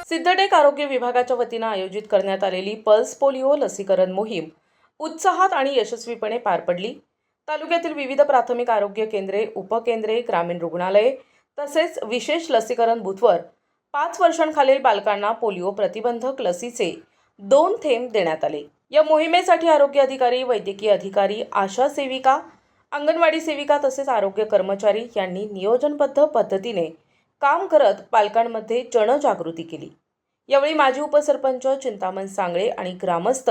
सिद्धटेक आरोग्य विभागाच्या वतीनं आयोजित करण्यात आलेली पल्स पोलिओ लसीकरण मोहीम उत्साहात आणि यशस्वीपणे पार पडली। तालुक्यातील विविध प्राथमिक आरोग्य केंद्रे, उपकेंद्रे, ग्रामीण रुग्णालये तसेच विशेष लसीकरण बूथवर 5 वर्षांखालील बालकांना पोलिओ प्रतिबंधक लसीचे 2 थेंब देण्यात आले। या मोहिमेसाठी आरोग्य अधिकारी, वैद्यकीय अधिकारी, आशा सेविका, अंगणवाडी सेविका तसेच आरोग्य कर्मचारी यांनी नियोजनबद्ध पद्धतीने काम करत पालकांमध्ये जनजागृती केली। यावेळी माजी उपसरपंच चिंतामण सांगळे आणि ग्रामस्थ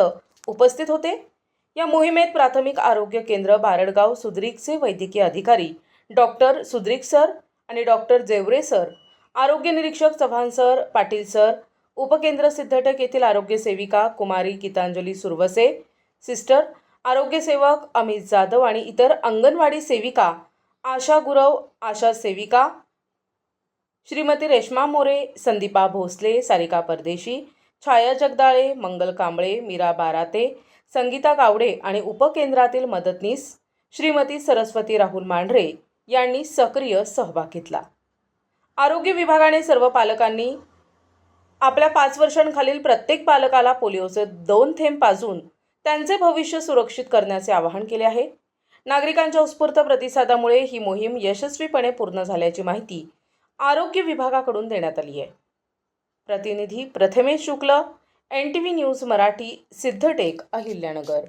उपस्थित होते। या मोहिमेत प्राथमिक आरोग्य केंद्र बारडगाव सुद्रीकचे वैद्यकीय अधिकारी डॉक्टर सुद्रीक सर आणि डॉक्टर जेवरे सर, आरोग्य निरीक्षक चव्हाण सर, पाटील सर, उपकेंद्र सिद्धटेक येथील आरोग्य सेविका कुमारी गीतांजली सुरवसे, सिस्टर, आरोग्य सेवक अमित जाधव आणि इतर अंगणवाडी सेविका आशा गुरव, आशा सेविका श्रीमती रेश्मा मोरे, संदीपा भोसले, सारिका परदेशी, छाया जगदाळे, मंगल कांबळे, मीरा बाराते, संगीता गावडे आणि उपकेंद्रातील मदतनीस श्रीमती सरस्वती राहुल मांढरे यांनी सक्रिय सहभाग घेतला। आरोग्य विभागाने सर्व पालकांनी आपल्या 5 वर्षांखालील प्रत्येक बालकाला पोलिओचे 2 थेंब पाजून त्यांचे भविष्य सुरक्षित करण्याचे आवाहन केले आहे। नागरिकांच्या उत्स्फूर्त प्रतिसादामुळे ही मोहीम यशस्वीपणे पूर्ण झाल्याची माहिती आरोग्य विभागाकडून देण्यात आली आहे। प्रतिनिधी प्रथमेश शुक्ल, NTV न्यूज मराठी, सिद्धटेक, अहिल्यानगर।